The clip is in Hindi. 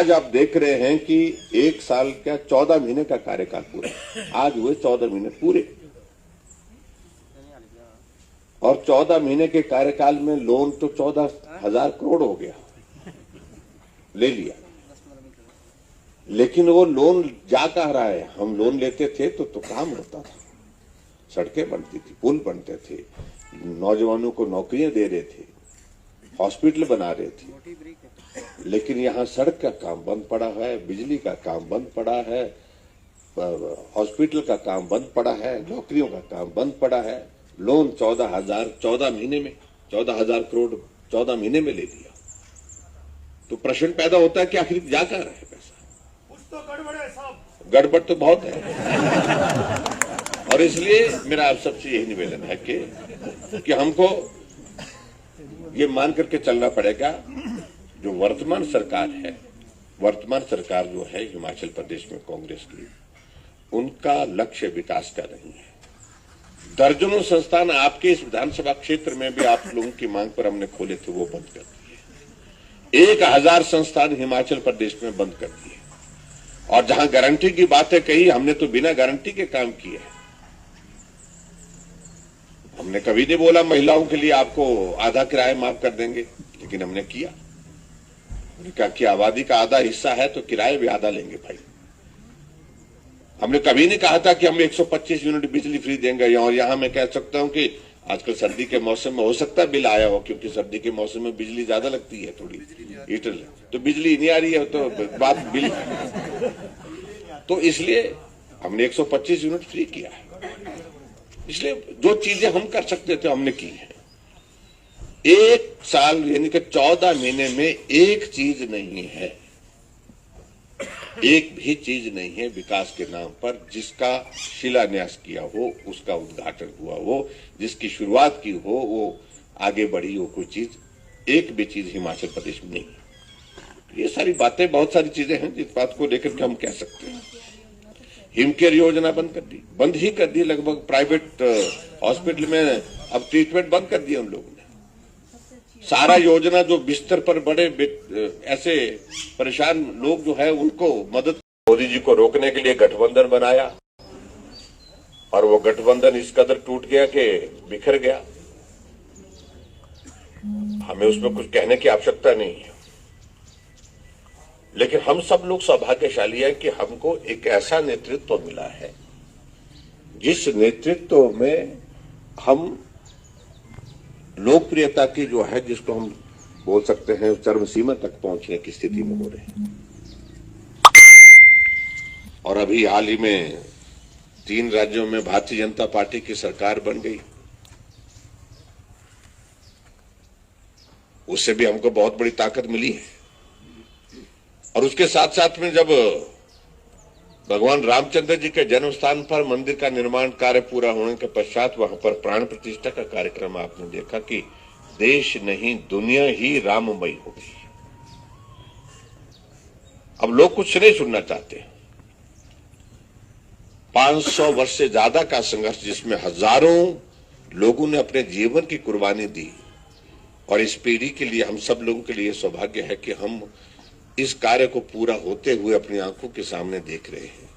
आज आप देख रहे हैं कि 1 साल क्या 14 महीने का कार्यकाल पूरा, आज हुए 14 महीने पूरे, और 14 महीने के कार्यकाल में लोन तो 14,000 करोड़ हो गया, ले लिया। लेकिन वो लोन जा कहाँ रहा है? हम लोन लेते थे तो काम होता था, सड़कें बनती थी, पुल बनते थे, नौजवानों को नौकरियां दे रहे थे, हॉस्पिटल बना रहे थे। लेकिन यहाँ सड़क का काम बंद पड़ा है, बिजली का काम बंद पड़ा है, हॉस्पिटल का काम बंद पड़ा है, नौकरियों का काम बंद पड़ा है। लोन 14 महीने में 14,000 करोड़ 14 महीने में ले लिया। तो प्रश्न पैदा होता है कि आखिर जा कहाँ रहा है पैसा? कुछ तो गड़बड़ है साहब। गड़बड़ तो बहुत है। और इसलिए मेरा आप सबसे यही निवेदन है कि हमको ये मान करके चलना पड़ेगा, जो वर्तमान सरकार है, वर्तमान सरकार जो है हिमाचल प्रदेश में कांग्रेस की, उनका लक्ष्य विकास का नहीं है। दर्जनों संस्थान आपके इस विधानसभा क्षेत्र में भी आप लोगों की मांग पर हमने खोले थे, वो बंद कर दिए। 1000 संस्थान हिमाचल प्रदेश में बंद कर दिए। और जहां गारंटी की बातें कही, हमने तो बिना गारंटी के काम किए हैं। हमने कभी नहीं बोला महिलाओं के लिए आपको आधा किराया माफ कर देंगे, लेकिन हमने किया। हमने कहा कि आबादी का आधा हिस्सा है तो किराए भी आधा लेंगे भाई। हमने कभी नहीं कहा था कि हम 125 यूनिट बिजली फ्री देंगे। और यहां मैं कह सकता हूं कि आजकल सर्दी के मौसम में हो सकता है बिल आया हो, क्योंकि सर्दी के मौसम में बिजली ज्यादा लगती है, थोड़ी हीटर, तो बिजली नहीं आ रही है, तो बात बिल, तो इसलिए हमने 125 यूनिट फ्री किया है। इसलिए जो चीजें हम कर सकते थे हमने की है। 1 साल यानी कि 14 महीने में एक चीज नहीं है, एक भी चीज नहीं है विकास के नाम पर जिसका शिलान्यास किया हो, उसका उद्घाटन हुआ हो, जिसकी शुरुआत की हो, वो आगे बढ़ी हो, कोई चीज, एक भी चीज हिमाचल प्रदेश में नहीं। ये सारी बातें, बहुत सारी चीजें हैं जिस बात को लेकर के हम कह सकते हैं। हिमकेयर योजना बंद कर दी, बंद ही कर दी। लगभग प्राइवेट हॉस्पिटल में अब ट्रीटमेंट बंद कर दिया उन लोगों ने। सारा योजना जो बिस्तर पर बड़े ऐसे परेशान लोग जो है उनको मदद, मोदी जी को रोकने के लिए गठबंधन बनाया, और वो गठबंधन इस कदर टूट गया कि बिखर गया। हमें उसमें कुछ कहने की आवश्यकता नहीं है, लेकिन हम सब लोग सौभाग्यशाली हैं कि हमको एक ऐसा नेतृत्व मिला है जिस नेतृत्व में हम लोकप्रियता की जो है, जिसको हम बोल सकते हैं चरम सीमा तक पहुंचने की स्थिति में हो रहे हैं। और अभी हाल ही में 3 राज्यों में भारतीय जनता पार्टी की सरकार बन गई। उससे भी हमको बहुत बड़ी ताकत मिली है। और उसके साथ साथ में जब भगवान रामचंद्र जी के जन्म स्थान पर मंदिर का निर्माण कार्य पूरा होने के पश्चात वहां पर प्राण प्रतिष्ठा का कार्यक्रम आपने देखा कि देश नहीं दुनिया ही राममयी हो गई। अब लोग कुछ नहीं सुनना चाहते। 500 वर्ष से ज्यादा का संघर्ष, जिसमें हजारों लोगों ने अपने जीवन की कुर्बानी दी, और इस पीढ़ी के लिए, हम सब लोगों के लिए सौभाग्य है कि हम इस कार्य को पूरा होते हुए अपनी आंखों के सामने देख रहे हैं।